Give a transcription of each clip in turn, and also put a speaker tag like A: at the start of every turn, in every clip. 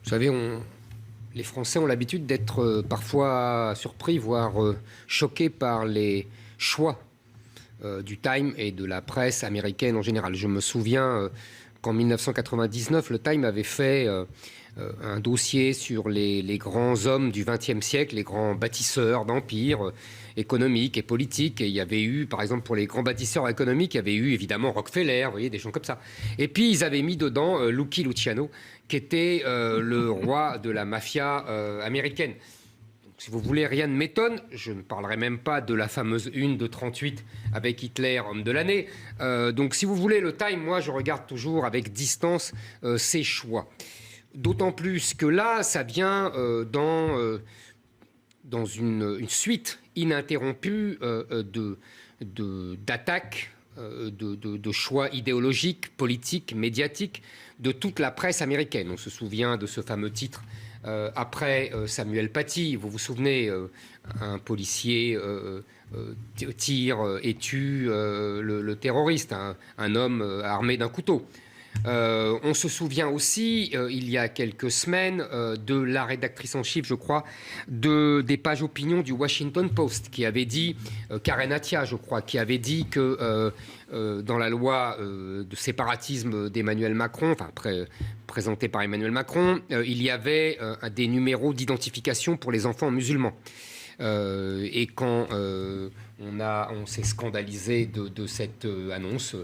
A: Vous savez, les Français ont l'habitude d'être parfois surpris, voire choqués par les choix du Time et de la presse américaine en général. Je me souviens qu'en 1999, le Time avait fait un dossier sur les grands hommes du XXe siècle, les grands bâtisseurs d'empires économiques et politiques. Et il y avait eu, par exemple, pour les grands bâtisseurs économiques, il y avait eu évidemment Rockefeller, vous voyez, des gens comme ça. Et puis, ils avaient mis dedans Lucky Luciano, qui était le roi de la mafia américaine. Donc, si vous voulez, rien ne m'étonne. Je ne parlerai même pas de la fameuse une de 38 avec Hitler, homme de l'année. Donc, si vous voulez, le Time, moi, je regarde toujours avec distance ses choix. D'autant plus que là, ça vient dans une suite ininterrompue d'attaques, de choix idéologiques, politiques, médiatiques de toute la presse américaine. On se souvient de ce fameux titre après Samuel Paty. Vous vous souvenez, un policier tire et tue le terroriste, un homme armé d'un couteau. On se souvient aussi, il y a quelques semaines, de la rédactrice en chef, je crois, des pages opinion du Washington Post, qui avait dit, Karen Attia, je crois, qui avait dit que dans la loi de séparatisme d'Emmanuel Macron, enfin présentée par Emmanuel Macron, il y avait des numéros d'identification pour les enfants musulmans. Et quand on s'est scandalisé de cette annonce,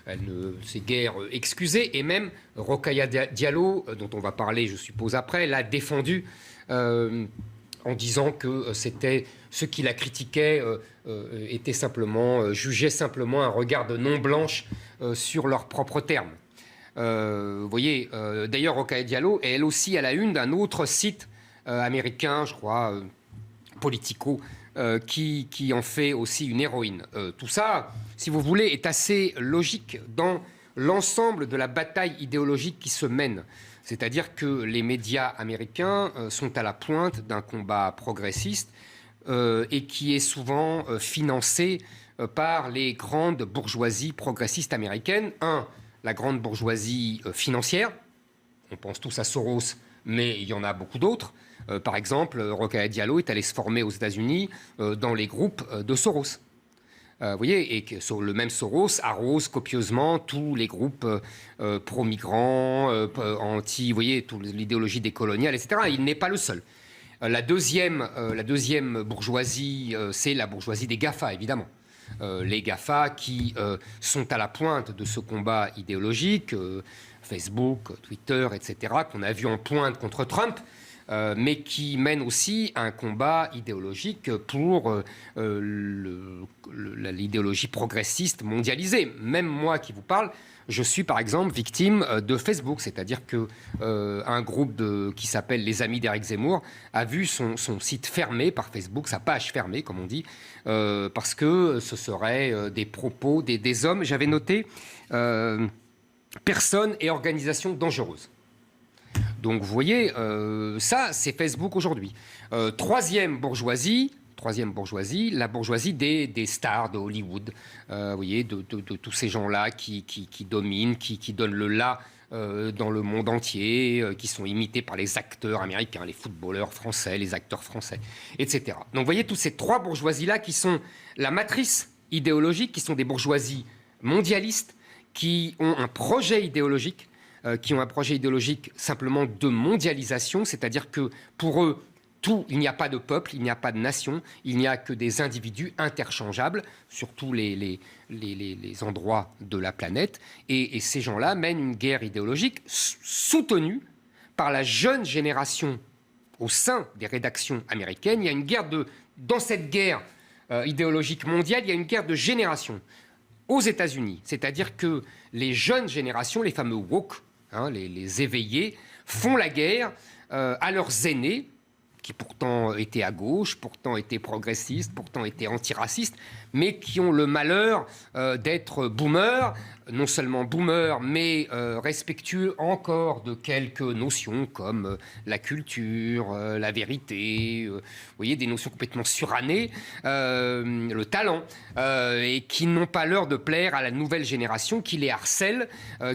A: elle ne s'est guère excusée, et même Rokhaya Diallo, dont on va parler je suppose après, l'a défendu en disant que c'était ceux qui la critiquaient étaient simplement, jugeaient simplement un regard de non-blanche sur leurs propres termes. Vous voyez, d'ailleurs Rokhaya Diallo est elle aussi à la une d'un autre site américain, je crois, Politico, qui en fait aussi une héroïne. Tout ça, si vous voulez, est assez logique dans l'ensemble de la bataille idéologique qui se mène. C'est-à-dire que les médias américains sont à la pointe d'un combat progressiste et qui est souvent financé par les grandes bourgeoisies progressistes américaines. La grande bourgeoisie financière, on pense tous à Soros, mais il y en a beaucoup d'autres. Par exemple, Rokhaya Diallo est allé se former aux États-Unis dans les groupes de Soros. Vous voyez, et que le même Soros arrose copieusement tous les groupes pro-migrants, anti, vous voyez, toute l'idéologie décoloniale, etc. Il n'est pas le seul. La deuxième bourgeoisie, c'est la bourgeoisie des GAFA, évidemment. Les GAFA qui sont à la pointe de ce combat idéologique, Facebook, Twitter, etc., qu'on a vu en pointe contre Trump, mais qui mène aussi un combat idéologique pour l'idéologie progressiste mondialisée. Même moi qui vous parle, je suis par exemple victime de Facebook, c'est-à-dire qu'un groupe qui s'appelle Les Amis d'Éric Zemmour a vu son site fermé par Facebook, sa page fermée, comme on dit, parce que ce serait des propos des hommes, j'avais noté, personnes et organisations dangereuses. Donc vous voyez, ça c'est Facebook aujourd'hui. Troisième bourgeoisie, la bourgeoisie des stars de Hollywood. Vous voyez, de tous ces gens-là qui dominent, qui donnent le là dans le monde entier, qui sont imités par les acteurs américains, les footballeurs français, les acteurs français, etc. Donc vous voyez, toutes ces trois bourgeoisies-là qui sont la matrice idéologique, qui sont des bourgeoisies mondialistes, qui ont un projet idéologique, simplement de mondialisation, c'est-à-dire que pour eux, il n'y a pas de peuple, il n'y a pas de nation, il n'y a que des individus interchangeables sur tous les endroits de la planète. Et ces gens-là mènent une guerre idéologique soutenue par la jeune génération au sein des rédactions américaines. Il y a une guerre dans cette guerre idéologique mondiale, il y a une guerre de génération aux États-Unis. C'est-à-dire que les jeunes générations, les fameux woke, les éveillés, font la guerre à leurs aînés, qui pourtant étaient à gauche, pourtant étaient progressistes, pourtant étaient antiracistes, mais qui ont le malheur d'être boomers, non seulement boomers, mais respectueux encore de quelques notions comme la culture, la vérité, vous voyez, des notions complètement surannées, le talent, et qui n'ont pas l'heure de plaire à la nouvelle génération, qui les harcèle,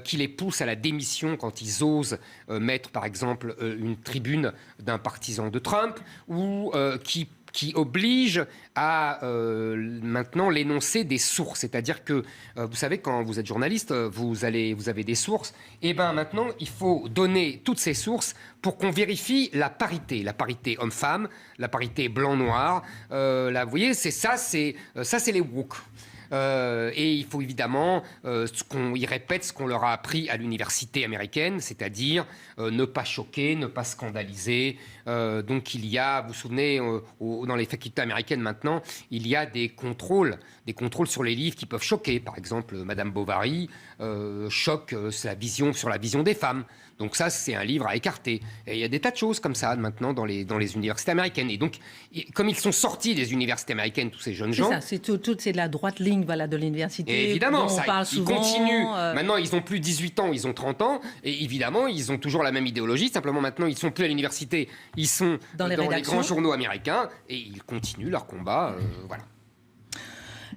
A: qui les pousse à la démission quand ils osent mettre, par exemple, une tribune d'un partisan de Trump, ou qui oblige à maintenant l'énoncé des sources. C'est-à-dire que, vous savez, quand vous êtes journaliste, vous avez des sources. Et bien maintenant, il faut donner toutes ces sources pour qu'on vérifie la parité homme-femme, la parité blanc-noir. Là, vous voyez, ça, c'est les woke. Et il faut évidemment ils répètent ce qu'on leur a appris à l'université américaine, c'est-à-dire ne pas choquer, ne pas scandaliser. Donc il y a, vous vous souvenez, dans les facultés américaines maintenant, il y a des contrôles sur les livres qui peuvent choquer. Par exemple, Madame Bovary choque sur la vision des femmes. Donc ça, c'est un livre à écarter. Et il y a des tas de choses comme ça maintenant dans les universités américaines. Et donc, comme ils sont sortis des universités américaines, tous ces jeunes gens...
B: C'est ça, c'est de la droite ligne de l'université.
A: Et évidemment,
B: on parle souvent,
A: ils continuent. Maintenant, ils n'ont plus 18 ans, ils ont 30 ans. Et évidemment, ils ont toujours la même idéologie. Simplement, maintenant, ils ne sont plus à l'université. Ils sont dans les grands journaux américains. Et ils continuent leur combat. Voilà.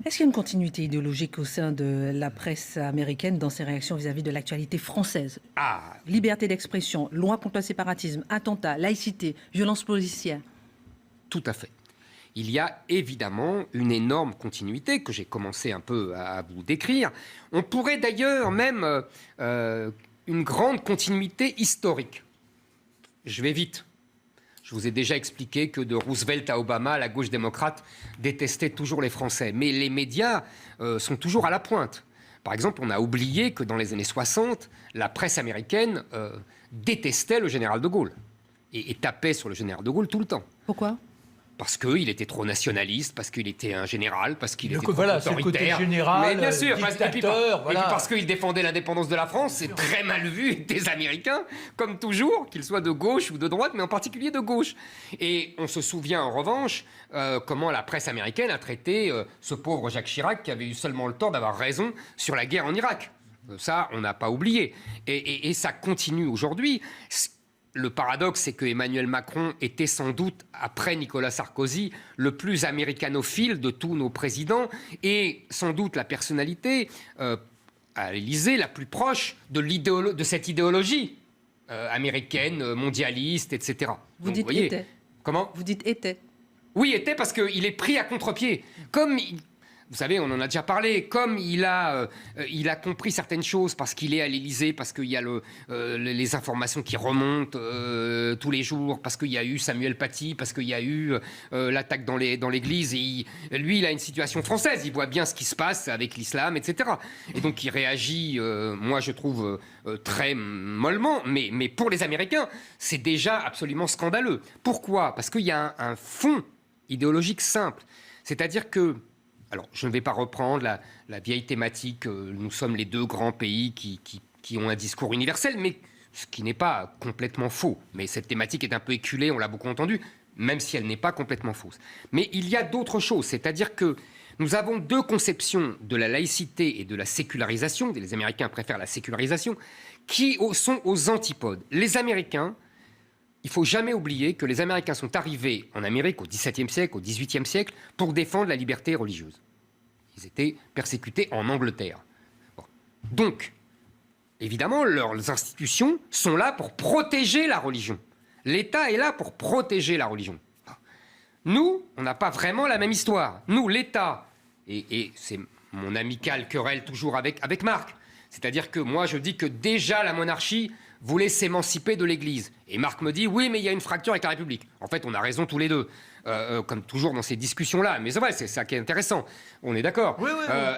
B: Est-ce qu'il y a une continuité idéologique au sein de la presse américaine dans ses réactions vis-à-vis de l'actualité française? Liberté d'expression, loi contre le séparatisme, attentats, laïcité, violence policière.
A: Tout à fait. Il y a évidemment une énorme continuité que j'ai commencé un peu à vous décrire. On pourrait d'ailleurs même une grande continuité historique. Je vais vite. Je vous ai déjà expliqué que de Roosevelt à Obama, la gauche démocrate détestait toujours les Français. Mais les médias sont toujours à la pointe. Par exemple, on a oublié que dans les années 60, la presse américaine détestait le général de Gaulle et tapait sur le général de Gaulle tout le temps.
B: Pourquoi ?
A: Parce qu'il était trop nationaliste, parce qu'il était un général, parce qu'il était trop
C: autoritaire.
A: C'est le côté
C: général,
A: mais bien sûr,
C: dictateur,
A: et puis parce qu'il défendait l'indépendance de la France, c'est très mal vu des Américains, comme toujours, qu'ils soient de gauche ou de droite, mais en particulier de gauche. Et on se souvient en revanche comment la presse américaine a traité ce pauvre Jacques Chirac qui avait eu seulement le temps d'avoir raison sur la guerre en Irak. Ça, on n'a pas oublié. Et ça continue aujourd'hui. Le paradoxe, c'est que Emmanuel Macron était sans doute, après Nicolas Sarkozy, le plus américanophile de tous nos présidents et sans doute la personnalité à l'Élysée la plus proche de cette idéologie américaine, mondialiste, etc.
B: Vous dites était.
A: Comment ?
B: Vous dites était.
A: Oui, était parce qu'il est pris à contre-pied. Vous savez, on en a déjà parlé, comme il a compris certaines choses parce qu'il est à l'Élysée, parce qu'il y a les informations qui remontent tous les jours, parce qu'il y a eu Samuel Paty, parce qu'il y a eu l'attaque dans l'église. Et lui, il a une situation française, il voit bien ce qui se passe avec l'islam, etc. Et donc il réagit, moi je trouve, très mollement, mais pour les Américains, c'est déjà absolument scandaleux. Pourquoi ? Parce qu'il y a un fond idéologique simple. C'est-à-dire que... Alors, je ne vais pas reprendre la vieille thématique, nous sommes les deux grands pays qui ont un discours universel, mais ce qui n'est pas complètement faux. Mais cette thématique est un peu éculée, on l'a beaucoup entendue, même si elle n'est pas complètement fausse. Mais il y a d'autres choses, c'est-à-dire que nous avons deux conceptions de la laïcité et de la sécularisation, les Américains préfèrent la sécularisation, qui sont aux antipodes. Les Américains... Il ne faut jamais oublier que les Américains sont arrivés en Amérique au XVIIe siècle, au XVIIIe siècle, pour défendre la liberté religieuse. Ils étaient persécutés en Angleterre. Bon. Donc, évidemment, leurs institutions sont là pour protéger la religion. L'État est là pour protéger la religion. Nous, on n'a pas vraiment la même histoire. Nous, l'État, et c'est mon amicale querelle toujours avec Marc, c'est-à-dire que moi, je dis que déjà la monarchie voulait s'émanciper de l'Église. Et Marc me dit, oui, mais il y a une fracture avec la République. En fait, on a raison tous les deux, comme toujours dans ces discussions-là. Mais c'est vrai, c'est ça qui est intéressant. On est d'accord.
C: Oui.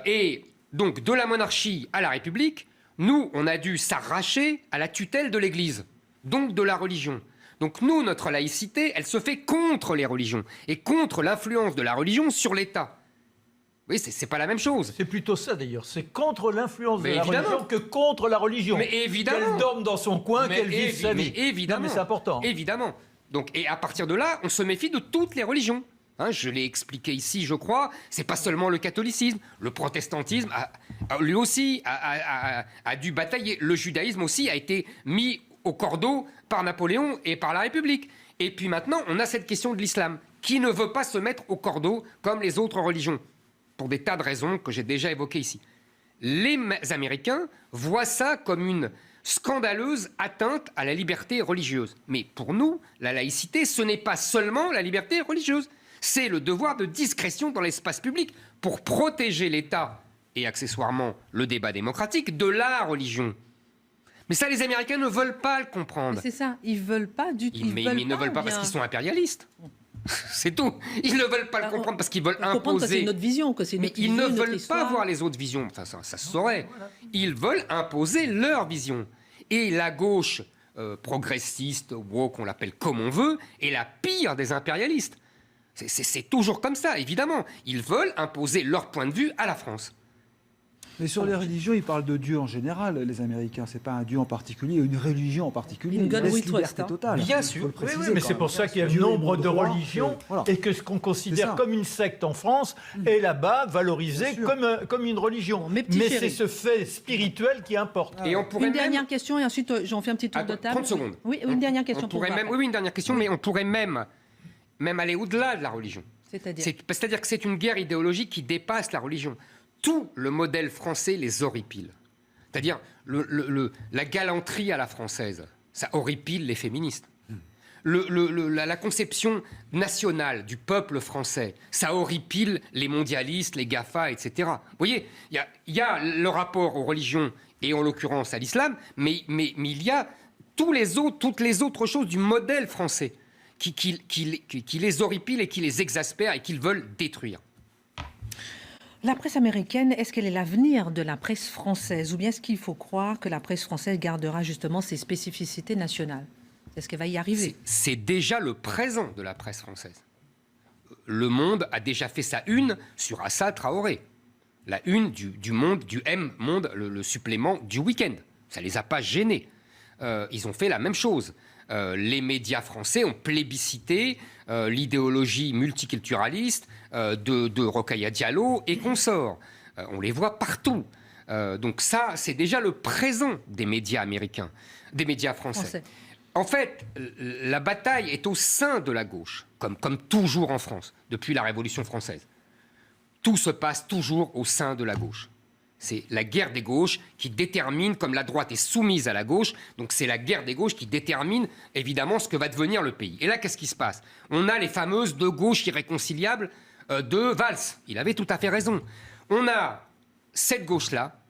A: Et donc, de la monarchie à la République, nous, on a dû s'arracher à la tutelle de l'Église, donc de la religion. Donc nous, notre laïcité, elle se fait contre les religions et contre l'influence de la religion sur l'État. Oui, c'est pas la même chose.
C: C'est plutôt ça d'ailleurs. C'est contre l'influence de la religion que contre la religion.
A: Mais évidemment.
C: Qu'elle dorme dans son coin, qu'elle vive sa vie.
A: Mais évidemment.
C: Non, mais c'est important.
A: Évidemment. Donc, et à partir de là, on se méfie de toutes les religions. Je l'ai expliqué ici, je crois. C'est pas seulement le catholicisme. Le protestantisme, lui aussi, a dû batailler. Le judaïsme aussi a été mis au cordeau par Napoléon et par la République. Et puis maintenant, on a cette question de l'islam, qui ne veut pas se mettre au cordeau comme les autres religions, pour des tas de raisons que j'ai déjà évoquées ici. Les Américains voient ça comme une scandaleuse atteinte à la liberté religieuse. Mais pour nous, la laïcité, ce n'est pas seulement la liberté religieuse. C'est le devoir de discrétion dans l'espace public pour protéger l'État et accessoirement le débat démocratique de la religion. Mais ça, les Américains ne veulent pas le comprendre.
B: C'est ça, ils ne veulent pas du tout.
A: Mais ils ne veulent pas parce qu'ils sont impérialistes. C'est tout. Ils ne veulent pas le comprendre parce qu'ils veulent imposer.
B: Que c'est notre vision, que c'est notre
A: Mais ils ne veulent pas voir les autres visions. Enfin, ça se saurait. Ils veulent imposer leur vision. Et la gauche progressiste, woke, on l'appelle comme on veut, est la pire des impérialistes. C'est toujours comme ça, évidemment. Ils veulent imposer leur point de vue à la France.
D: Mais sur les religions, ils parlent de Dieu en général, les Américains. C'est pas un Dieu en particulier, une religion en particulier.
B: Une
D: liberté totale.
C: Bien sûr. Oui, mais c'est pour ça qu'il y a nombre de religions et que ce qu'on considère comme une secte en France est là-bas valorisé comme une religion. Mais c'est ce fait spirituel qui importe.
A: Et on pourrait
B: dernière question et ensuite j'en fais un petit tour de table.
A: 30 secondes.
B: Oui, une dernière question.
A: Une dernière question, mais on pourrait même aller au-delà de la religion. C'est-à-dire que c'est une guerre idéologique qui dépasse la religion. Tout le modèle français les horripile. C'est-à-dire la galanterie à la française, ça horripile les féministes. La conception nationale du peuple français, ça horripile les mondialistes, les GAFA, etc. Vous voyez, il y a le rapport aux religions et en l'occurrence à l'islam, mais il y a toutes les autres choses du modèle français qui les horripilent et qui les exaspèrent et qu'ils veulent détruire.
B: La presse américaine, est-ce qu'elle est l'avenir de la presse française ou bien est-ce qu'il faut croire que la presse française gardera justement ses spécificités nationales? Est-ce qu'elle va y arriver?
A: C'est déjà le présent de la presse française. Le Monde a déjà fait sa une sur Assa Traoré. La une du Monde, du M-Monde, le supplément du week-end. Ça ne les a pas gênés. Ils ont fait la même chose. Les médias français ont plébiscité l'idéologie multiculturaliste de Rokhaya Diallo et consorts. On les voit partout. Donc ça, c'est déjà le présent des médias américains, des médias français. En fait, la bataille est au sein de la gauche, comme toujours en France, depuis la Révolution française. Tout se passe toujours au sein de la gauche. C'est la guerre des gauches qui détermine, comme la droite est soumise à la gauche, donc c'est la guerre des gauches qui détermine évidemment ce que va devenir le pays. Et là, qu'est-ce qui se passe? On a les fameuses deux gauches irréconciliables de Valls. Il avait tout à fait raison. On a cette gauche-là.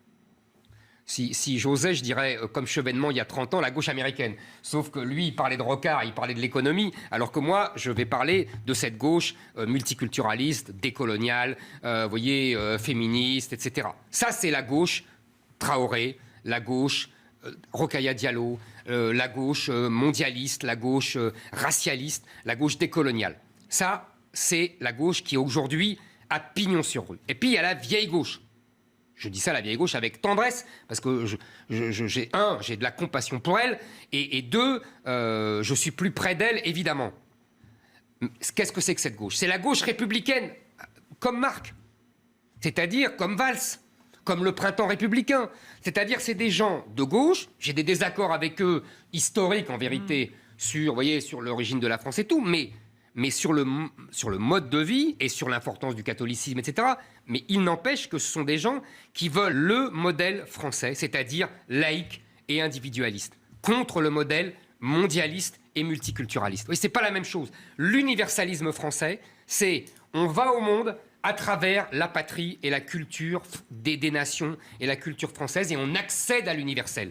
A: Si j'osais, je dirais, comme Chevènement il y a 30 ans, la gauche américaine. Sauf que lui, il parlait de Rocard, il parlait de l'économie, alors que moi, je vais parler de cette gauche multiculturaliste, décoloniale, féministe, etc. Ça, c'est la gauche Traoré, la gauche Rokhaya Diallo, la gauche mondialiste, la gauche racialiste, la gauche décoloniale. Ça, c'est la gauche qui, aujourd'hui, a pignon sur rue. Et puis, il y a la vieille gauche. Je dis ça, la vieille gauche, avec tendresse, parce que j'ai de la compassion pour elle, et deux, je suis plus près d'elle, évidemment. Qu'est-ce que c'est que cette gauche? C'est la gauche républicaine, comme Marc, c'est-à-dire comme Valls, comme le printemps républicain. C'est-à-dire c'est des gens de gauche, j'ai des désaccords avec eux, historiques en vérité, sur l'origine de la France et tout, mais sur le mode de vie et sur l'importance du catholicisme, etc. Mais il n'empêche que ce sont des gens qui veulent le modèle français, c'est-à-dire laïque et individualiste, contre le modèle mondialiste et multiculturaliste. Oui, c'est pas la même chose. L'universalisme français, c'est on va au monde à travers la patrie et la culture des nations et la culture française et on accède à l'universel.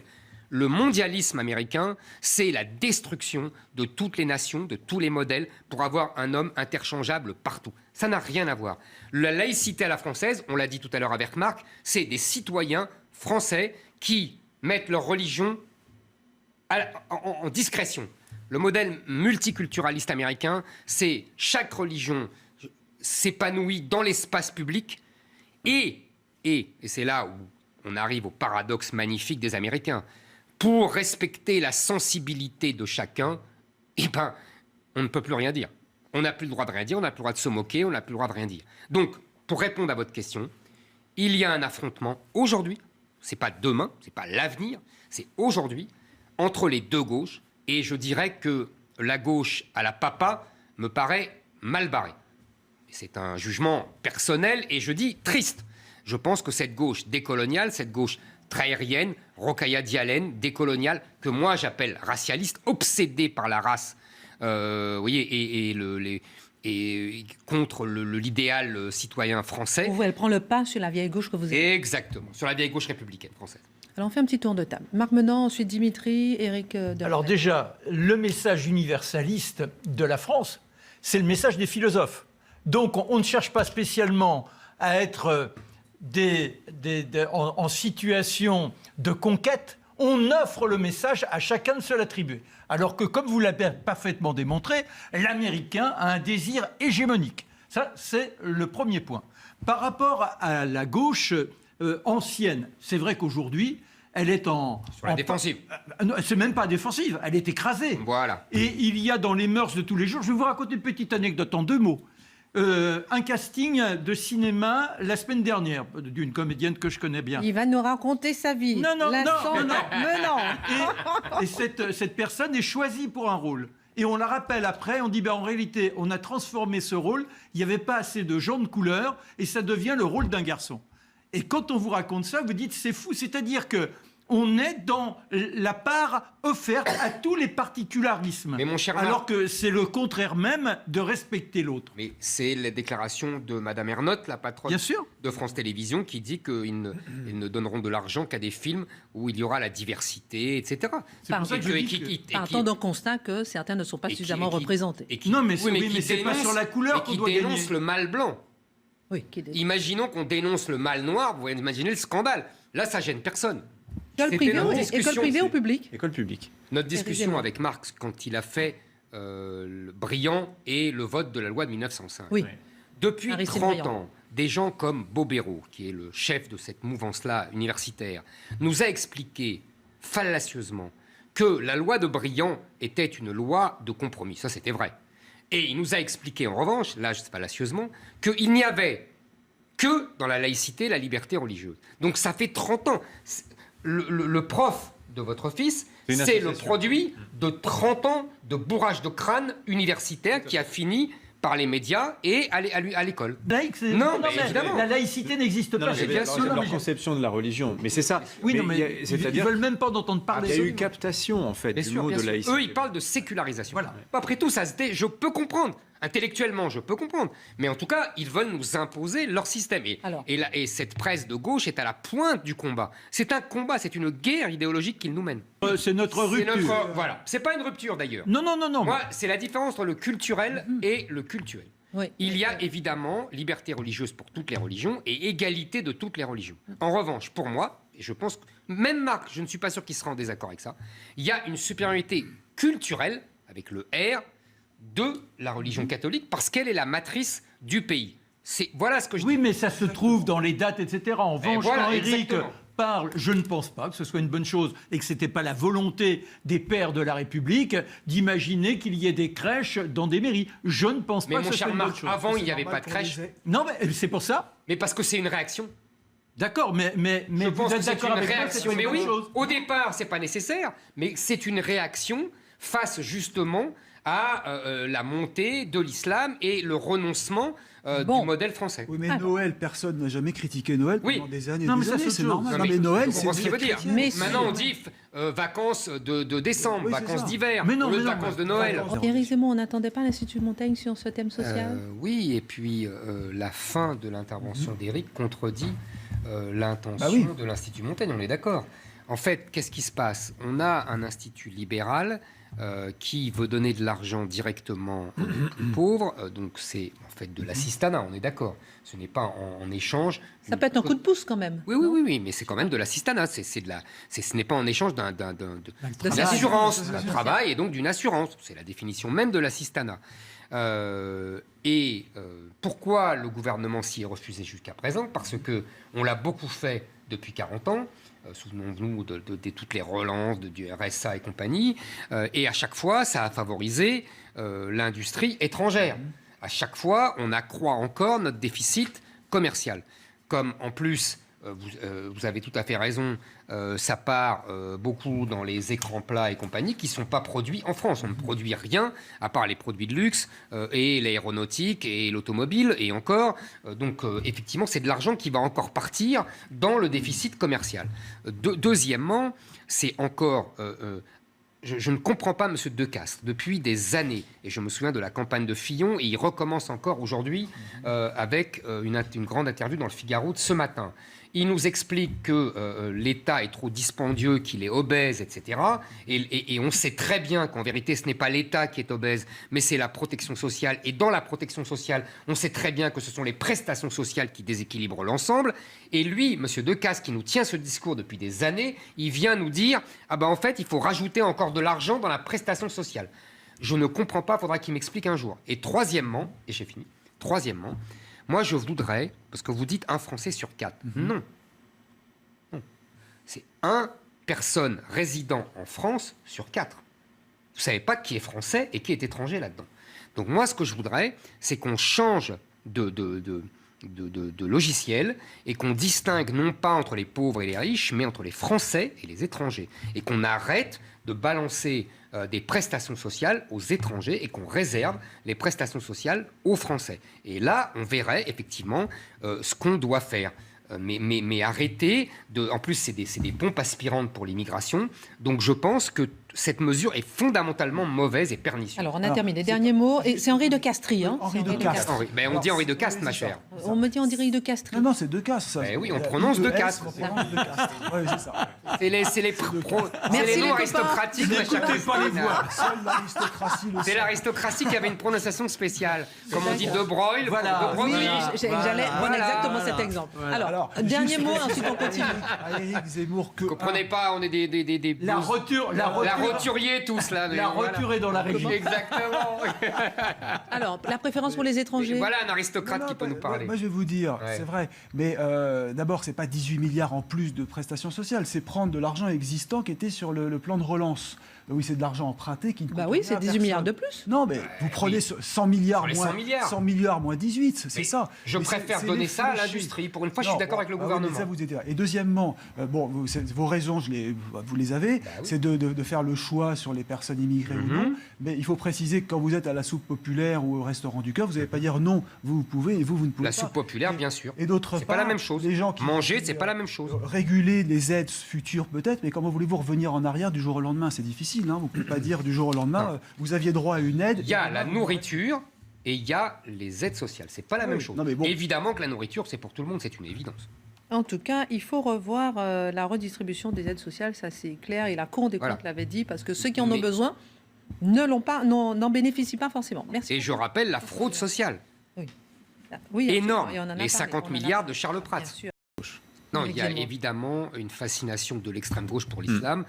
A: Le mondialisme américain, c'est la destruction de toutes les nations, de tous les modèles, pour avoir un homme interchangeable partout. Ça n'a rien à voir. La laïcité à la française, on l'a dit tout à l'heure avec Marc, c'est des citoyens français qui mettent leur religion en discrétion. Le modèle multiculturaliste américain, c'est chaque religion s'épanouit dans l'espace public et c'est là où on arrive au paradoxe magnifique des Américains. Pour respecter la sensibilité de chacun, on ne peut plus rien dire. on n'a plus le droit de rien dire, on n'a plus le droit de se moquer, on n'a plus le droit de rien dire. Donc, pour répondre à votre question, il y a un affrontement aujourd'hui, c'est pas demain, c'est pas l'avenir, c'est aujourd'hui, entre les deux gauches, et je dirais que la gauche à la papa me paraît mal barrée. C'est un jugement personnel et je dis triste. Je pense que cette gauche décoloniale, cette gauche traérienne, Rokhaya Dialène, décoloniale, que moi j'appelle racialiste, obsédée par la race, vous voyez, et contre l'idéal citoyen français.
B: Elle prend le pas sur la vieille gauche que vous avez.
A: Exactement, sur la vieille gauche républicaine française.
B: Alors on fait un petit tour de table. Marc Menant, ensuite Dimitri, Éric Delpech.
C: Alors déjà, le message universaliste de la France, c'est le message des philosophes. Donc on ne cherche pas spécialement à être en situation de conquête, on offre le message à chacun de se l'attribuer. Alors que, comme vous l'avez parfaitement démontré, l'Américain a un désir hégémonique. Ça, c'est le premier point. Par rapport à la gauche ancienne, c'est vrai qu'aujourd'hui, elle est
A: sur la défensive.
C: Non, c'est même pas défensive, elle est écrasée.
A: Voilà.
C: Et il y a dans les mœurs de tous les jours, je vais vous raconter une petite anecdote en 2 mots. Un casting de cinéma la semaine dernière d'une comédienne que je connais bien.
B: Il va nous raconter sa vie.
C: Non.
B: Menant.
C: Et cette personne est choisie pour un rôle. Et on la rappelle après, on dit en réalité, on a transformé ce rôle, il n'y avait pas assez de gens de couleur, et ça devient le rôle d'un garçon. Et quand on vous raconte ça, vous dites c'est fou, c'est-à-dire que on est dans la part offerte à tous les particularismes.
A: Mais mon cher
C: alors que c'est le contraire même de respecter l'autre.
A: Mais c'est la déclaration de Madame Ernotte, la patronne de France Télévisions, qui dit qu'ils ne donneront de l'argent qu'à des films où il y aura la diversité, etc.
C: C'est pour ça que je dis
B: partant d'un constat que certains ne sont pas suffisamment représentés.
C: Non, mais c'est pas sur la couleur qu'on doit gagner.
A: Qui dénonce le mal blanc.
B: Oui,
A: Imaginons qu'on dénonce le mal noir, vous imaginez le scandale. Là, ça gêne personne.
B: École privée ou publique ?
E: École publique.
A: Notre discussion avec Marx, quand il a fait le Brillant et le vote de la loi de 1905.
B: Oui.
A: Depuis 30 ans, des gens comme Bobéro, qui est le chef de cette mouvance-là universitaire, nous a expliqué fallacieusement que la loi de Brillant était une loi de compromis. Ça, c'était vrai. Et il nous a expliqué, en revanche, là, fallacieusement, qu'il n'y avait que dans la laïcité la liberté religieuse. Donc ça fait 30 ans. Le prof de votre fils, c'est le produit de 30 ans de bourrage de crâne universitaire qui a fini par les médias et à l'école.
C: Non, mais évidemment. La laïcité n'existe pas.
E: C'est bien sûr leur conception de la religion. Mais c'est ça.
C: Oui, mais ils ne veulent même pas d'entendre parler.
E: Il y a eu captation, en fait, du mot de laïcité.
A: Eux, ils parlent de sécularisation.
C: Voilà.
A: Après tout, je peux comprendre. Intellectuellement, je peux comprendre. Mais en tout cas, ils veulent nous imposer leur système. Et cette presse de gauche est à la pointe du combat. C'est un combat, c'est une guerre idéologique qu'ils nous mènent.
C: C'est notre rupture.
A: Voilà. C'est pas une rupture, d'ailleurs.
C: Non.
A: Moi, c'est la différence entre le culturel et le cultuel.
B: Oui.
A: Il y a évidemment liberté religieuse pour toutes les religions et égalité de toutes les religions. En revanche, pour moi, et je pense que même Marc, je ne suis pas sûr qu'il sera en désaccord avec ça, il y a une supériorité culturelle, avec le R, de la religion catholique, parce qu'elle est la matrice du pays. Voilà ce que je dis.
C: Oui, mais ça se trouve dans les dates, etc. En revanche, quand Éric parle, je ne pense pas que ce soit une bonne chose et que ce n'était pas la volonté des pères de la République d'imaginer qu'il y ait des crèches dans des mairies. Je ne pense pas que ce soit une bonne chose.
A: Avant, il n'y avait pas de crèche.
C: Non, mais c'est pour ça.
A: Mais parce que c'est une réaction.
C: D'accord, mais vous êtes d'accord avec moi, c'est une bonne chose.
A: Au départ, c'est pas nécessaire, mais c'est une réaction face justement à la montée de l'islam et le renoncement du modèle français.
D: Oui, mais Noël, personne n'a jamais critiqué Noël pendant des années.
C: Non, mais ça,
D: c'est normal. Non, mais Noël, c'est
A: ce qu'il veut dire. Maintenant, on dit vacances de décembre, vacances d'hiver, au lieu de vacances de Noël.
B: Éric Zemmour, on n'attendait pas l'Institut Montaigne sur ce thème social ?
A: Oui, et puis la fin de l'intervention d'Éric contredit l'intention de l'Institut Montaigne, on est d'accord. En fait, qu'est-ce qui se passe ? On a un institut libéral qui veut donner de l'argent directement aux pauvres. Donc c'est en fait de l'assistanat, on est d'accord. Ce n'est pas en échange.
B: Ça peut être un coup de pouce quand même.
A: Oui, mais c'est quand même de l'assistanat. Ce n'est pas en échange d'une assurance, d'un travail et donc d'une assurance. C'est la définition même de l'assistanat. Pourquoi le gouvernement s'y est refusé jusqu'à présent ? Parce qu'on l'a beaucoup fait depuis 40 ans. souvenons-nous de toutes les relances du RSA et compagnie, et à chaque fois, ça a favorisé l'industrie étrangère. À chaque fois, on accroît encore notre déficit commercial. Comme en plus, vous avez tout à fait raison, ça part beaucoup dans les écrans plats et compagnie qui ne sont pas produits en France. On ne produit rien à part les produits de luxe et l'aéronautique et l'automobile et encore. Donc effectivement, c'est de l'argent qui va encore partir dans le déficit commercial. Deuxièmement, c'est encore... Je ne comprends pas M. Decastre depuis des années. Et je me souviens de la campagne de Fillon, et il recommence encore aujourd'hui avec une grande interview dans le Figaro de ce matin. Il nous explique que l'État est trop dispendieux, qu'il est obèse, etc. Et on sait très bien qu'en vérité, ce n'est pas l'État qui est obèse, mais c'est la protection sociale. Et dans la protection sociale, on sait très bien que ce sont les prestations sociales qui déséquilibrent l'ensemble. Et lui, M. Decastre, qui nous tient ce discours depuis des années, il vient nous dire « Ah ben en fait, il faut rajouter encore de l'argent dans la prestation sociale ». Je ne comprends pas, il faudra qu'il m'explique un jour. Et troisièmement, et j'ai fini, moi, je voudrais, parce que vous dites un Français sur 4. Non. C'est 1 personne résidant en France sur 4. Vous ne savez pas qui est français et qui est étranger là-dedans. Donc moi, ce que je voudrais, c'est qu'on change de logiciel et qu'on distingue non pas entre les pauvres et les riches, mais entre les Français et les étrangers. Et qu'on arrête de balancer des prestations sociales aux étrangers et qu'on réserve les prestations sociales aux Français. Et là, on verrait effectivement ce qu'on doit faire. Mais arrêter de... En plus, c'est des pompes aspirantes pour l'immigration. Donc je pense que cette mesure est fondamentalement mauvaise et pernicieuse.
B: Alors, on a terminé. Dernier mot. Et c'est Henri de Castries. Hein,
D: Henri de Castres.
A: Ben, on dit Henri de Castres, ma chère.
B: On me dit Henri de Castries.
D: Non, c'est de Castres. Ça.
A: Ben oui, on prononce de Castres.
D: Oui, c'est ça.
A: C'est les noms aristocratiques.
C: N'écoutez pas les voix.
D: Seule l'aristocratie le sait.
A: C'est l'aristocratie qui avait une prononciation spéciale. Comme on dit De Broglie,
C: Voilà.
A: De Broglie.
B: Oui, j'allais prendre exactement cet exemple. Alors, dernier mot, ensuite on continue.
D: Éric Zemmour, que...
A: Vous comprenez pas, on est des
C: La
A: roturiers tous là.
C: La roture est dans la région.
A: Exactement.
B: Alors, la préférence pour les étrangers.
A: Voilà un aristocrate qui peut nous parler.
D: Moi, je vais vous dire, c'est vrai. Mais d'abord, c'est pas 18 milliards en plus de prestations sociales. C'est prendre de l'argent existant qui était sur le plan de relance. Oui, c'est de l'argent emprunté qui ne coûte
B: Bah oui, c'est 18 milliards de
D: personne.
B: plus.
D: Non, mais vous prenez 100 milliards moins
A: 100 milliards.
D: moins 18, c'est ça.
A: Je
D: Mais
A: préfère
D: c'est
A: donner ça à
D: réfléchi.
A: l'industrie. Pour une fois, je suis d'accord avec le gouvernement.
D: Oui, ça vous aidez. Et deuxièmement, vos raisons, vous les avez, c'est de faire le choix sur les personnes immigrées ou non. Mais il faut préciser que quand vous êtes à la soupe populaire ou au restaurant du cœur, vous n'allez pas dire non, vous pouvez et vous ne pouvez pas.
A: La soupe populaire, bien sûr.
D: Et d'autre part,
A: c'est pas la même chose.
D: Les gens qui
A: manger, c'est pas la même chose.
D: Réguler les aides futures peut-être, mais comment voulez-vous revenir en arrière du jour au lendemain? C'est difficile. Vous ne pouvez pas dire du jour au lendemain, vous aviez droit à une aide.
A: Il y a la nourriture et il y a les aides sociales. C'est pas la même chose.
D: Non, mais bon.
A: Évidemment que la nourriture, c'est pour tout le monde, c'est une évidence.
B: En tout cas, il faut revoir la redistribution des aides sociales, ça c'est clair. Et la Cour des comptes l'avait dit, parce que ceux qui en ont besoin n'en bénéficient pas forcément. Merci.
A: Et je rappelle la fraude sociale.
B: Oui,
A: énorme.
B: Et on en a
A: les
B: parlé,
A: 50 milliards de Charles Prats.
B: Bien sûr.
A: Non, il y a évidemment une fascination de l'extrême gauche pour l'islam.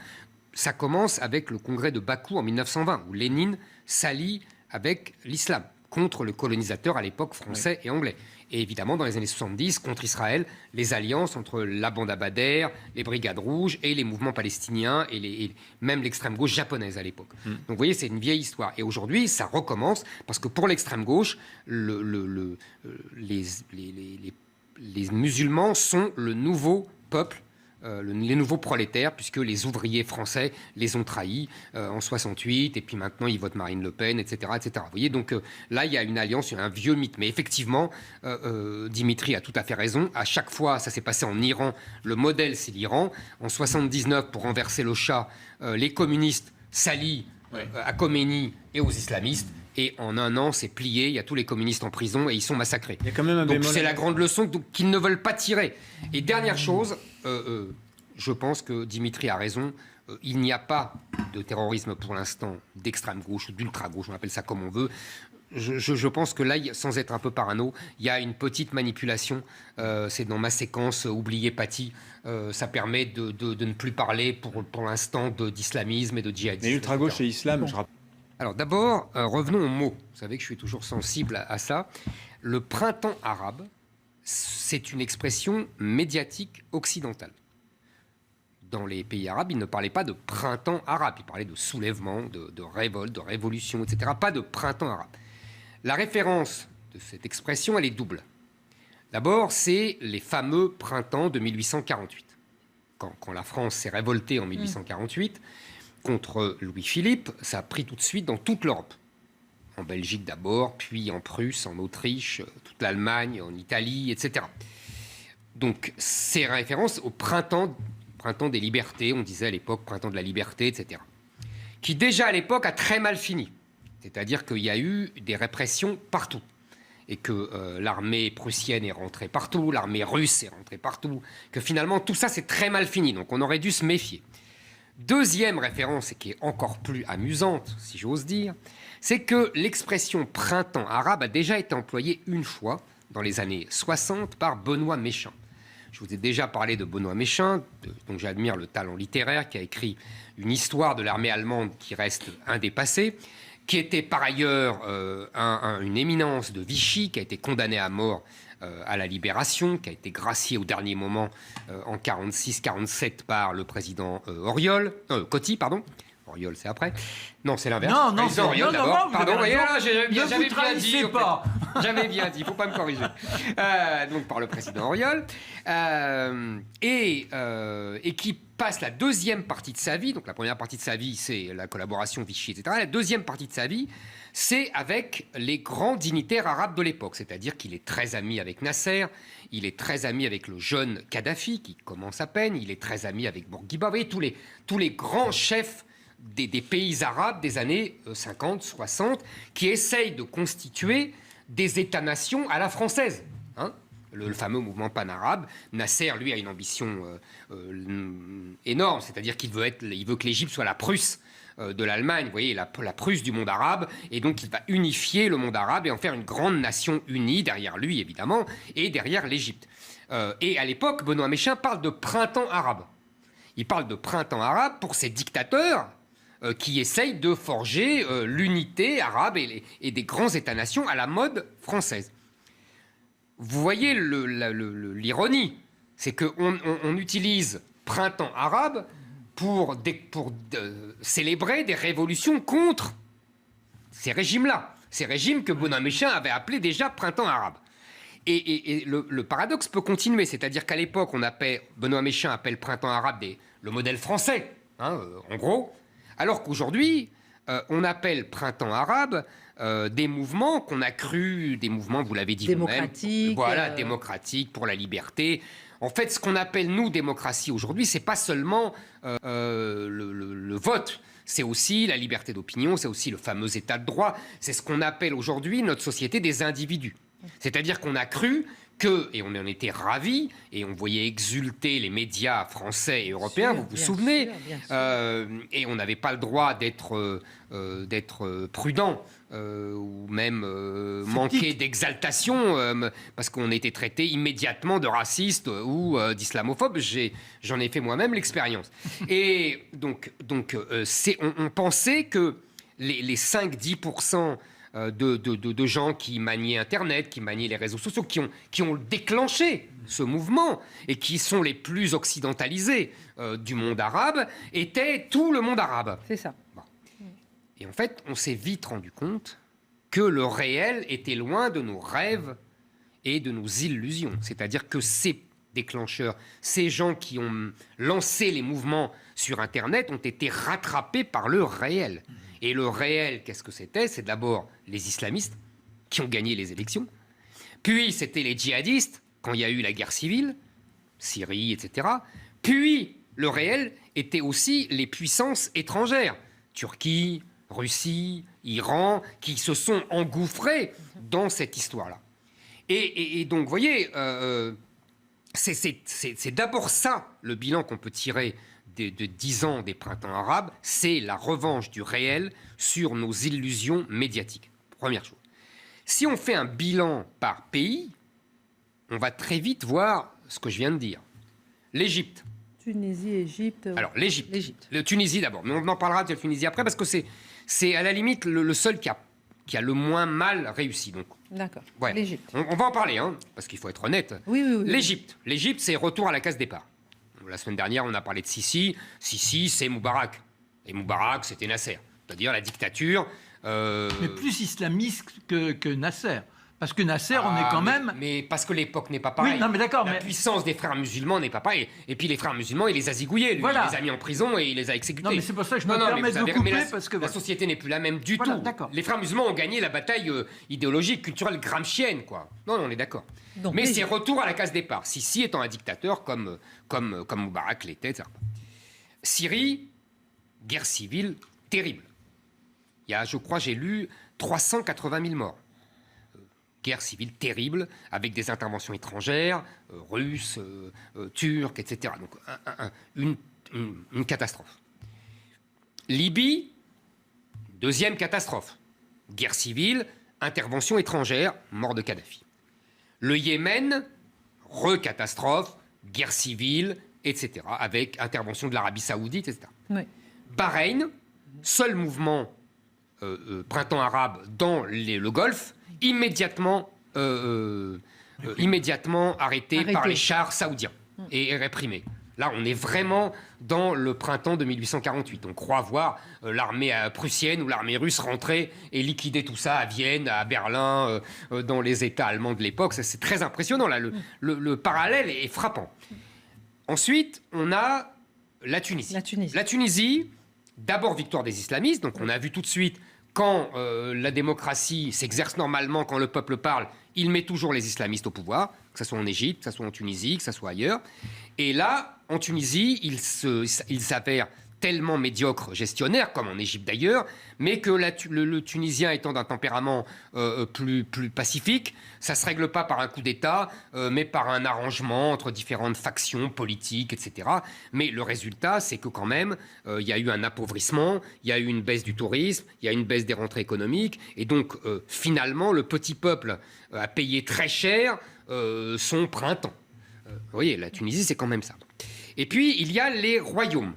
A: Ça commence avec le congrès de Bakou en 1920, où Lénine s'allie avec l'islam, contre le colonisateur à l'époque français et anglais. Et évidemment, dans les années 70, contre Israël, les alliances entre la bande Abadère, les brigades rouges et les mouvements palestiniens et même l'extrême gauche japonaise à l'époque. Donc vous voyez, c'est une vieille histoire. Et aujourd'hui, ça recommence, parce que pour l'extrême gauche, les musulmans sont le nouveau peuple, les nouveaux prolétaires, puisque les ouvriers français les ont trahis en 68, et puis maintenant ils votent Marine Le Pen, etc. etc. Vous voyez, donc là il y a une alliance, un vieux mythe. Mais effectivement, Dimitri a tout à fait raison. À chaque fois, ça s'est passé en Iran. Le modèle, c'est l'Iran. En 79, pour renverser le Shah, les communistes s'allient à Khomeini et aux islamistes. Et en un an, c'est plié. Il y a tous les communistes en prison et ils sont massacrés.
E: Il y a quand même un
A: donc c'est la grande leçon qu'ils ne veulent pas tirer. Et dernière chose, je pense que Dimitri a raison. Il n'y a pas de terrorisme pour l'instant d'extrême gauche ou d'ultra gauche, on appelle ça comme on veut. Je pense que là, sans être un peu parano, il y a une petite manipulation. C'est dans ma séquence Oubliez Paty. Ça permet de ne plus parler pour l'instant d'islamisme et de djihadisme.
E: Mais ultra gauche et islam, je rappelle.
A: Alors d'abord, revenons aux mots. Vous savez que je suis toujours sensible à ça. Le printemps arabe, c'est une expression médiatique occidentale. dans les pays arabes, ils ne parlaient pas de printemps arabe. Ils parlaient de soulèvement, de révolte, de révolution, etc. Pas de printemps arabe. La référence de cette expression, elle est double. D'abord, c'est les fameux printemps de 1848. Quand la France s'est révoltée en 1848 contre Louis-Philippe, ça a pris tout de suite dans toute l'Europe. En Belgique d'abord, puis en Prusse, en Autriche, toute l'Allemagne, en Italie, etc. Donc, c'est référence au printemps des libertés, on disait à l'époque printemps de la liberté, etc. Qui déjà à l'époque a très mal fini. C'est-à-dire qu'il y a eu des répressions partout. Et que l'armée prussienne est rentrée partout, l'armée russe est rentrée partout, que finalement tout ça c'est très mal fini, donc on aurait dû se méfier. Deuxième référence, et qui est encore plus amusante, si j'ose dire, c'est que l'expression printemps arabe a déjà été employée une fois, dans les années 60, par Benoît Méchain. Je vous ai déjà parlé de Benoît Méchain, dont j'admire le talent littéraire, qui a écrit une histoire de l'armée allemande qui reste indépassée, qui était par ailleurs une éminence de Vichy, qui a été condamné à mort à la Libération, qui a été gracié au dernier moment en 46-47 par le président Coty, pardon. Auriol, c'est après. Non, c'est l'inverse.
C: Non, c'est Auriol d'abord.
A: Pardon,
C: j'avais bien dit.
A: J'avais bien dit, il ne faut pas me corriger. Donc par le président Auriol. Et qui passe la deuxième partie de sa vie, donc la première partie de sa vie, c'est la collaboration Vichy, etc. La deuxième partie de sa vie, c'est avec les grands dignitaires arabes de l'époque. C'est-à-dire qu'il est très ami avec Nasser, il est très ami avec le jeune Kadhafi, qui commence à peine, il est très ami avec Bourguiba. Vous voyez, tous les grands chefs des pays arabes des années 50, 60, qui essayent de constituer des États-nations à la française. Hein, le fameux mouvement pan-arabe. Nasser, lui, a une ambition énorme, c'est-à-dire qu'il veut que l'Égypte soit la Prusse de l'Allemagne, vous voyez, la Prusse du monde arabe, et donc il va unifier le monde arabe et en faire une grande nation unie, derrière lui, évidemment, et derrière l'Égypte. Et à l'époque, Benoît Méchain parle de printemps arabe. Il parle de printemps arabe pour ces dictateurs qui essayent de forger l'unité arabe et des grands États-nations à la mode française. Vous voyez l'ironie, c'est qu'on utilise printemps arabe pour célébrer des révolutions contre ces régimes-là, ces régimes que Benoît Méchain avait appelés déjà printemps arabe. Et le paradoxe peut continuer, c'est-à-dire qu'à l'époque, Benoît Méchain appelle printemps arabe le modèle français, hein, en gros, alors qu'aujourd'hui, on appelle printemps arabe des mouvements qu'on a cru, des mouvements, vous l'avez dit vous-même, voilà, démocratiques, pour la liberté. En fait, ce qu'on appelle, nous, démocratie aujourd'hui, c'est pas seulement le vote, c'est aussi la liberté d'opinion, c'est aussi le fameux état de droit, c'est ce qu'on appelle aujourd'hui notre société des individus. C'est-à-dire qu'on a cru que, et on en était ravis, et on voyait exulter les médias français et européens, vous vous souvenez, et on n'avait pas le droit d'être prudent, ou même manquer d'exaltation, parce qu'on était traité immédiatement de raciste ou d'islamophobe. J'en ai fait moi-même l'expérience. Et donc on pensait que les 5-10% de gens qui maniaient Internet, qui maniaient les réseaux sociaux, qui ont déclenché ce mouvement et qui sont les plus occidentalisés du monde arabe, étaient tout le monde arabe.
B: C'est ça.
A: Bon. Et en fait, on s'est vite rendu compte que le réel était loin de nos rêves et de nos illusions. C'est-à-dire que ces déclencheurs, ces gens qui ont lancé les mouvements sur Internet ont été rattrapés par le réel. Et le réel, qu'est-ce que c'était? C'est d'abord les islamistes qui ont gagné les élections. Puis, c'était les djihadistes, quand il y a eu la guerre civile, Syrie, etc. Puis, le réel était aussi les puissances étrangères, Turquie, Russie, Iran, qui se sont engouffrés dans cette histoire-là. Et donc, vous voyez, c'est d'abord ça, le bilan qu'on peut tirer de 10 ans des printemps arabes, c'est la revanche du réel sur nos illusions médiatiques. Première chose. Si on fait un bilan par pays, on va très vite voir ce que je viens de dire. L'Égypte.
B: Tunisie, Égypte.
A: Alors, l'Égypte. Le Tunisie d'abord, mais on en parlera de la Tunisie après, parce que c'est à la limite le seul qui a le moins mal réussi. Donc,
B: d'accord.
A: Ouais.
B: L'Égypte.
A: On va en parler, hein, parce qu'il faut être honnête.
B: Oui.
A: L'Égypte, c'est retour à la case départ. La semaine dernière, on a parlé de Sisi. Sisi, c'est Moubarak. Et Moubarak, c'était Nasser. C'est-à-dire la dictature...
C: Mais plus islamiste que Nasser. Parce que Nasser, on est quand même...
A: Mais parce que l'époque n'est pas pareille.
C: Oui, non, mais d'accord,
A: la puissance des frères musulmans n'est pas pareille. Et puis les frères musulmans, il les a zigouillés. Lui, il les a mis en prison et il les a exécutés.
C: Non, mais c'est pour ça que je me permets de couper, parce que...
A: La société n'est plus la même du tout. Les frères musulmans ont gagné la bataille idéologique, culturelle, gramscienne, quoi. Non, on est d'accord. Mais c'est retour à la case départ. Sisi étant un dictateur comme Moubarak l'était, etc. Syrie, guerre civile terrible. Il y a, je crois, j'ai lu 380 000 morts. Guerre civile terrible, avec des interventions étrangères, russes, turques, etc. Donc une catastrophe. Libye, deuxième catastrophe. Guerre civile, intervention étrangère, mort de Kadhafi. Le Yémen, recatastrophe, guerre civile, etc. Avec intervention de l'Arabie Saoudite, etc. Oui. Bahreïn, seul mouvement printemps arabe dans le Golfe, immédiatement arrêté par les chars saoudiens et réprimé. Là, on est vraiment dans le printemps de 1848. On croit voir l'armée prussienne ou l'armée russe rentrer et liquider tout ça à Vienne, à Berlin, dans les États allemands de l'époque. C'est très impressionnant. Là, le parallèle est frappant. Ensuite, on a la Tunisie. La Tunisie, d'abord victoire des islamistes. Donc, on a vu tout de suite quand la démocratie s'exerce normalement, quand le peuple parle, il met toujours les islamistes au pouvoir, que ce soit en Égypte, que ce soit en Tunisie, que ce soit ailleurs. Et là, en Tunisie, il s'avère tellement médiocre gestionnaire, comme en Égypte d'ailleurs, mais que le Tunisien étant d'un tempérament plus pacifique, ça ne se règle pas par un coup d'État, mais par un arrangement entre différentes factions politiques, etc. Mais le résultat, c'est que quand même, il y a eu un appauvrissement, il y a eu une baisse du tourisme, il y a une baisse des rentrées économiques, et donc finalement, le petit peuple a payé très cher son printemps. Vous voyez, la Tunisie, c'est quand même ça. Et puis, il y a les royaumes.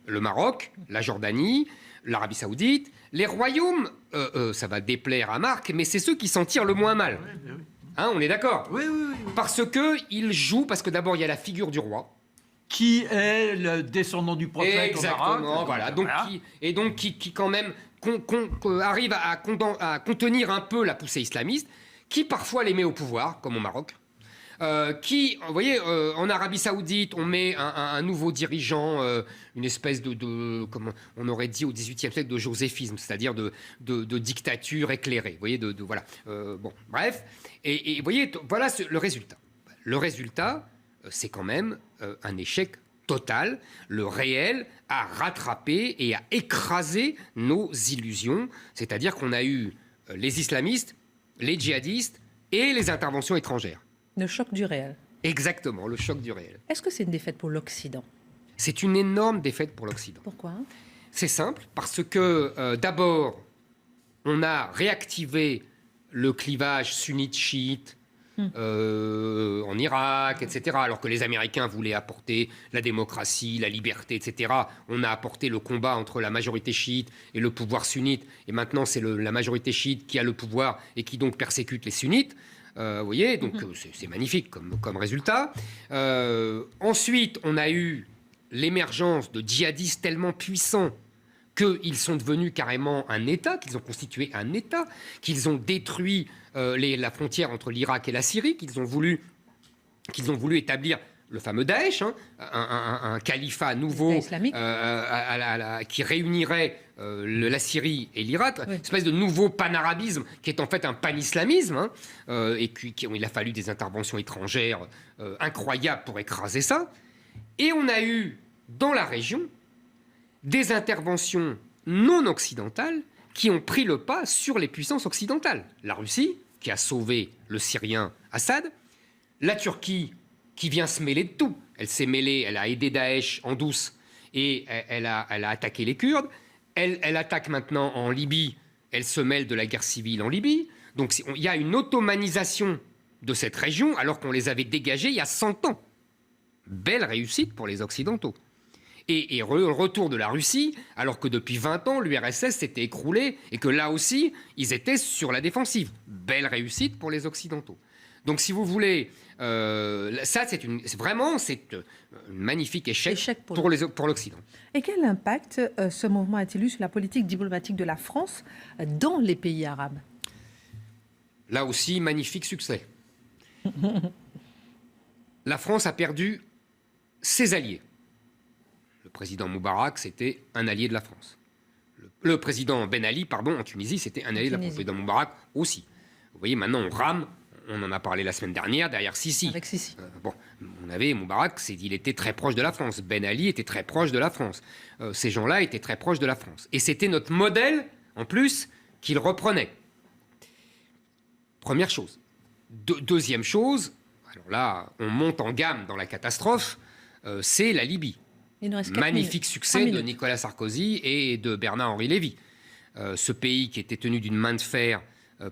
A: Le Maroc, la Jordanie, l'Arabie Saoudite. Les royaumes, ça va déplaire à Marc, mais c'est ceux qui s'en tirent le moins mal. Hein, on est d'accord ?
C: Oui.
A: Parce qu'ils jouent, parce que d'abord, il y a la figure du roi.
C: Qui est le descendant du prophète au Maroc.
A: Exactement, voilà. Donc, voilà. Qui quand même arrive à contenir un peu la poussée islamiste, qui parfois les met au pouvoir, comme au Maroc. Vous voyez, en Arabie Saoudite, on met un nouveau dirigeant, une espèce de comment on aurait dit au XVIIIe siècle, de joséphisme, c'est-à-dire de dictature éclairée. Vous voyez, voilà. Bon, bref. Et vous voyez, voilà le résultat. Le résultat, c'est quand même un échec total. Le réel a rattrapé et a écrasé nos illusions. C'est-à-dire qu'on a eu les islamistes, les djihadistes et les interventions étrangères.
B: Le choc du réel.
A: Exactement, le choc du réel.
B: Est-ce que c'est une défaite pour l'Occident ?
A: C'est une énorme défaite pour l'Occident.
B: Pourquoi ?
A: C'est simple, parce que d'abord, on a réactivé le clivage sunnite-chiite en Irak, etc. Alors que les Américains voulaient apporter la démocratie, la liberté, etc. On a apporté le combat entre la majorité chiite et le pouvoir sunnite. Et maintenant, c'est la majorité chiite qui a le pouvoir et qui donc persécute les sunnites. Vous voyez, donc c'est magnifique comme résultat. Ensuite, on a eu l'émergence de djihadistes tellement puissants qu'ils sont devenus carrément un État, qu'ils ont constitué un État, qu'ils ont détruit la frontière entre l'Irak et la Syrie, qu'ils ont voulu établir le fameux Daesh, un califat nouveau qui réunirait la Syrie et l'Irak, une espèce de nouveau panarabisme qui est en fait un panislamisme, et il a fallu des interventions étrangères incroyables pour écraser ça. Et on a eu, dans la région, des interventions non occidentales qui ont pris le pas sur les puissances occidentales. La Russie, qui a sauvé le Syrien Assad, la Turquie, qui vient se mêler de tout. Elle s'est mêlée, elle a aidé Daesh en douce et elle a attaqué les Kurdes. Elle attaque maintenant en Libye, elle se mêle de la guerre civile en Libye. Donc il y a une ottomanisation de cette région alors qu'on les avait dégagés il y a 100 ans. Belle réussite pour les Occidentaux. Et retour de la Russie, alors que depuis 20 ans, l'URSS s'était écroulée et que là aussi, ils étaient sur la défensive. Belle réussite pour les Occidentaux. Donc, si vous voulez, ça, c'est vraiment un magnifique échec pour l'Occident.
B: Et quel impact ce mouvement a-t-il eu sur la politique diplomatique de la France dans les pays arabes?
A: Là aussi, magnifique succès. La France a perdu ses alliés. Le président Moubarak, c'était un allié de la France. Le président Ben Ali, en Tunisie, c'était un allié de la France. Le président Moubarak aussi. Vous voyez, maintenant, on rame. On en a parlé la semaine dernière, derrière Sisi.
B: Avec Sisi.
A: On avait Moubarak, il était très proche de la France. Ben Ali était très proche de la France. Ces gens-là étaient très proches de la France. Et c'était notre modèle, en plus, qu'ils reprenaient. Première chose. Deuxième chose, alors là, on monte en gamme dans la catastrophe, c'est la Libye. Magnifique succès de Nicolas Sarkozy et de Bernard-Henri Lévy. Ce pays qui était tenu d'une main de fer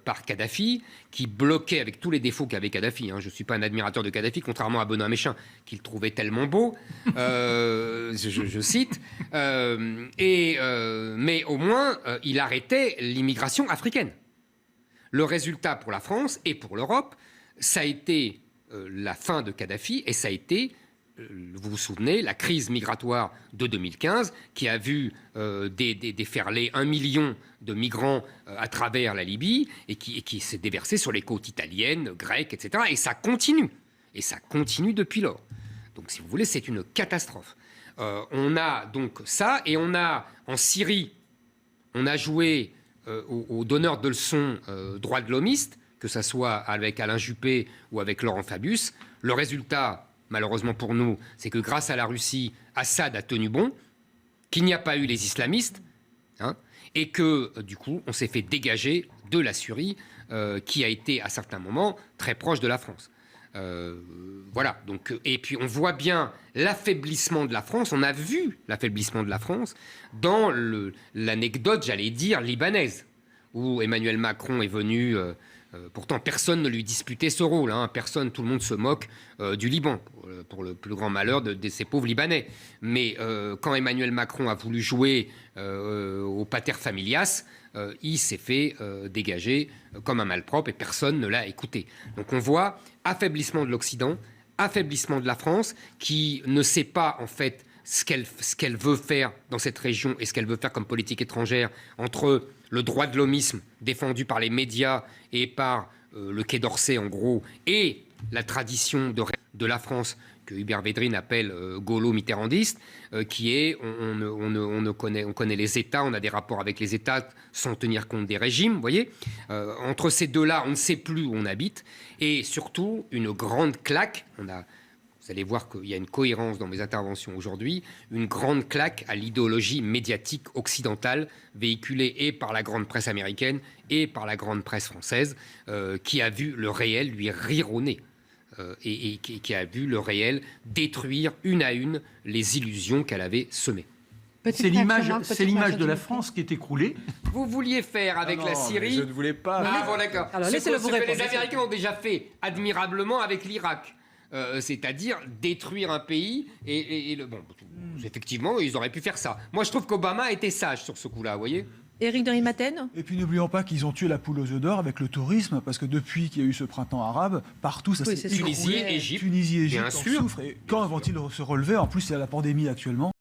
A: par Kadhafi, qui bloquait avec tous les défauts qu'avait Kadhafi. Je ne suis pas un admirateur de Kadhafi, contrairement à Benoît Méchain, qu'il trouvait tellement beau, je cite. Mais au moins, il arrêtait l'immigration africaine. Le résultat pour la France et pour l'Europe, ça a été la fin de Kadhafi et ça a été, vous vous souvenez, la crise migratoire de 2015 qui a vu déferler 1 million de migrants à travers la Libye et qui s'est déversé sur les côtes italiennes, grecques, etc. Et ça continue. Et ça continue depuis lors. Donc, si vous voulez, c'est une catastrophe. On a donc ça et on a en Syrie, on a joué aux donneurs de leçons droits de l'homiste, que ce soit avec Alain Juppé ou avec Laurent Fabius. Le résultat, malheureusement pour nous, c'est que grâce à la Russie, Assad a tenu bon, qu'il n'y a pas eu les islamistes, et que, du coup, on s'est fait dégager de la Syrie, qui a été, à certains moments, très proche de la France. Voilà. Donc, et puis, on voit bien l'affaiblissement de la France. On a vu l'affaiblissement de la France dans l'anecdote, j'allais dire, libanaise, où Emmanuel Macron est venu... pourtant, personne ne lui disputait ce rôle. Personne, tout le monde se moque du Liban, pour le plus grand malheur de ces pauvres Libanais. Mais quand Emmanuel Macron a voulu jouer au pater familias, il s'est fait dégager comme un malpropre et personne ne l'a écouté. Donc on voit affaiblissement de l'Occident, affaiblissement de la France, qui ne sait pas, en fait, ce qu'elle veut faire dans cette région et ce qu'elle veut faire comme politique étrangère entre le droit de l'homisme défendu par les médias et par le Quai d'Orsay, en gros, et la tradition de la France que Hubert Védrine appelle gaulo-mitterrandiste, qui est, on connaît les États, on a des rapports avec les États sans tenir compte des régimes, vous voyez. Entre ces deux-là, on ne sait plus où on habite, et surtout, une grande claque, vous allez voir qu'il y a une cohérence dans mes interventions aujourd'hui, une grande claque à l'idéologie médiatique occidentale véhiculée et par la grande presse américaine et par la grande presse française, qui a vu le réel lui rire au nez et qui a vu le réel détruire une à une les illusions qu'elle avait semées.
C: C'est l'image de la France qui est écroulée.
A: Vous vouliez faire avec la Syrie...
E: Je ne voulais pas...
A: Ah bon, d'accord.
B: Alors, laissez-le vous répondre.
A: Les Américains ont déjà fait admirablement avec l'Irak. C'est-à-dire détruire un pays effectivement, ils auraient pu faire ça. Moi, je trouve qu'Obama a été sage sur ce coup-là, vous voyez.
B: Éric de Rijmaten.
D: Et puis n'oublions pas qu'ils ont tué la poule aux œufs d'or avec le tourisme, parce que depuis qu'il y a eu ce printemps arabe, partout ça s'est écroulé.
A: Tunisie, Égypte,
D: Égypte
A: bien sûr.
D: souffre. Et quand vont-ils se relever? En plus, il y a la pandémie actuellement.